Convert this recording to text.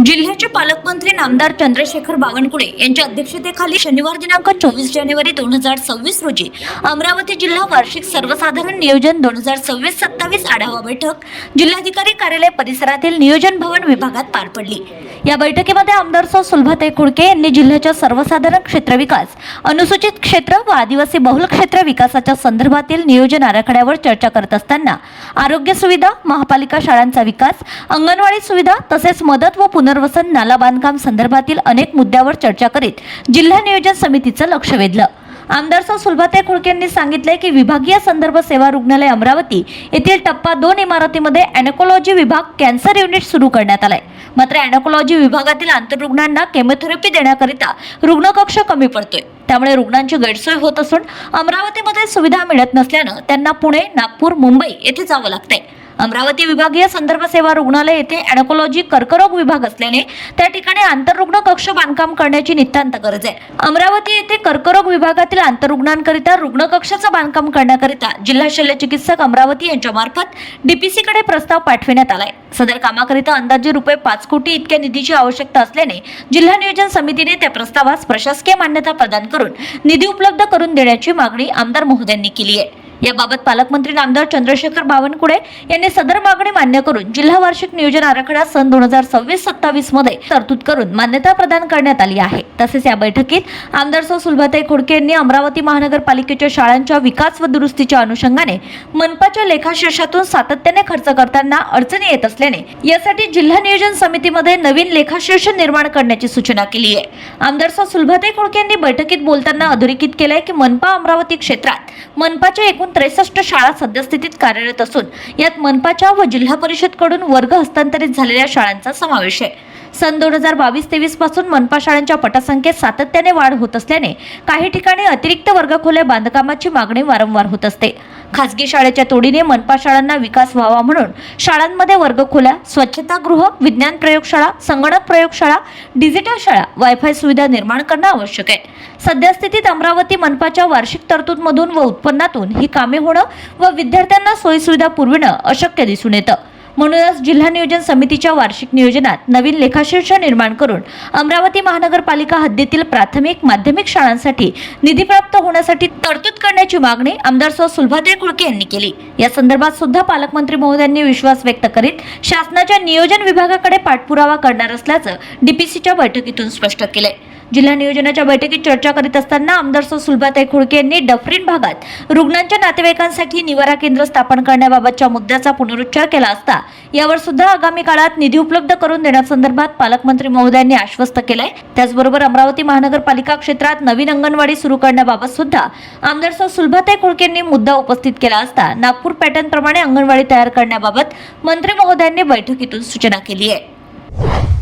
जिल्ह्याचे पालकमंत्री नामदार चंद्रशेखर बावनकुळे यांच्या अध्यक्षतेखाली शनिवार दिनांक 24 जानेवारी 2026 रोजी अमरावती जिल्हा वार्षिक सर्वसाधारण नियोजन 2026-27 आढावा बैठक जिल्हाधिकारी कार्यालय परिसरातील नियोजन भवन विभागात पार पडली। या बैठकीमध्ये आमदार सौ सुलभाताई खुडके यांनी जिल्ह्याच्या सर्वसाधारण क्षेत्र विकास, अनुसूचित क्षेत्र व आदिवासी बहुल क्षेत्र विकासाच्या संदर्भातील नियोजन आराखड्यावर चर्चा करत असताना आरोग्य सुविधा, महापालिका शाळांचा विकास, अंगणवाडी सुविधा तसेच मदत व पुनर्वसन, नाला बांधकाम संदर्भातील अनेक मुद्द्यावर चर्चा करीत जिल्हा नियोजन समितीचं लक्ष वेधलं। आमदार सौ सुलभाताई खुडके यांनी सांगितले की विभागीय संदर्भ सेवा रुग्णालय अमरावती येथील टप्पा 2 इमारतीमध्ये अॅनॅकोलॉजी विभाग, कॅन्सर युनिट सुरू करण्यात आलाय। मात्र अॅनॅकोलॉजी विभागातील आंतररुग्णांना केमोथेरपी देण्याकरिता रुग्णकक्ष कमी पडतोय, त्यामुळे रुग्णांची गैरसोय होत असून अमरावतीमध्ये सुविधा मिळत नसल्यानं त्यांना पुणे, नागपूर, मुंबई येथे जावं लागतंय। अमरावती विभागीय संदर्भ सेवा रुग्णालय येथे अॅनॅकोलॉजी कर्करोग विभाग असल्याने त्या ठिकाणी आंतररुग्ण कक्ष बांधकाम करण्याची नितांत गरज आहे। अमरावती येथे कर्करोग विभागातील आंतररुग्णांकरिता रुग्ण कक्षाचं बांधकाम करण्याकरिता जिल्हा शल्य चिकित्सक अमरावती यांच्या मार्फत डीपीसी कडे प्रस्ताव पाठविण्यात आलाय। सदर कामाकरिता अंदाजे ₹5 कोटी इतक्या निधीची आवश्यकता असल्याने जिल्हा नियोजन समितीने त्या प्रस्तावास प्रशासकीय मान्यता प्रदान करून निधी उपलब्ध करून देण्याची मागणी आमदार महोदयांनी केली आहे। याबाबत पालकमंत्री नामदार चंद्रशेखर बावनकुळे यांनी सदर मागणी मान्य करून जिल्हा वार्षिक नियोजन आराखडा सन 2026-27 मध्ये तरतूद करून मान्यता प्रदान करण्यात आली आहे। तसेच या बैठकीत आमदार सौ सुलभाताई खुडके यांनी अमरावती महानगरपालिकेच्या शाळांच्या विकास व दुरुस्तीच्या अनुषंगाने मनपाच्या लेखाशीर्षातून सातत्याने खर्च करताना अडचणी येत असल्याने यासाठी जिल्हा नियोजन समितीमध्ये नवीन लेखाशीर्ष निर्माण करण्याची सूचना केली आहे। आमदार सौ सुलभाताई खुडके यांनी बैठकीत बोलताना अधोरेखित केले की मनपा अमरावती क्षेत्रात मनपाच्या एकूण 63 शाळा सद्यस्थितीत कार्यरत असून यात मनपाच्या व जिल्हा परिषद कडून वर्ग हस्तांतरित झालेल्या शाळांचा समावेश आहे। सन 2022-23 पासून मनपा शाळांच्या पटसंख्येत सातत्याने वाढ होत असल्याने काही ठिकाणी अतिरिक्त वर्गखोल्या बांधकामाची मागणी वारंवार होत असते। खासगी शाळेच्या तोडीने मनपा शाळांना विकास व्हावा म्हणून शाळांमध्ये वर्गखोल्या, स्वच्छतागृह, विज्ञान प्रयोगशाळा, संगणक प्रयोगशाळा, डिजिटल शाळा, वायफाय सुविधा निर्माण करणं आवश्यक आहे। सद्यस्थितीत अमरावती मनपाच्या वार्षिक तरतूदमधून व उत्पन्नातून ही कामे होणं व विद्यार्थ्यांना सोयीसुविधा पुरविणं अशक्य दिसून येतं। म्हणूनच जिल्हा नियोजन समितीच्या वार्षिक नियोजनात नवीन लेखाशीर्ष निर्माण करून अमरावती महानगरपालिका हद्दीतील प्राथमिक, माध्यमिक शाळांसाठी निधी प्राप्त होण्यासाठी तरतूद करण्याची मागणी आमदार सौ सुलभाताई खुडके यांनी केली। या संदर्भात सुद्धा पालकमंत्री महोदयांनी विश्वास व्यक्त करीत शासनाच्या नियोजन विभागाकडे पाठपुरावा करणार असल्याचं डीपीसीच्या बैठकीतून स्पष्ट केलंय। जिल्हा नियोजनाच्या बैठकीत चर्चा करीत असताना आमदार सौ सुलभाताई खुडके यांनी डफरीन भागात रुग्णांच्या नातेवाईकांसाठी निवारा केंद्र स्थापन करण्याबाबतच्या मुद्द्याचा पुनरुच्चार केला असता यावर सुद्धा आगामी काळात निधी उपलब्ध करून देण्यासंदर्भात पालकमंत्री महोदयांनी आश्वस्त केलंय। त्याचबरोबर अमरावती महानगरपालिका क्षेत्रात नवीन अंगणवाडी सुरू करण्याबाबत सुद्धा आमदार सौ सुलभाताई खुडके यांनी मुद्दा उपस्थित केला असता नागपूर पॅटर्न प्रमाणे अंगणवाडी तयार करण्याबाबत मंत्री महोदयांनी बैठकीतून सूचना केली आहे।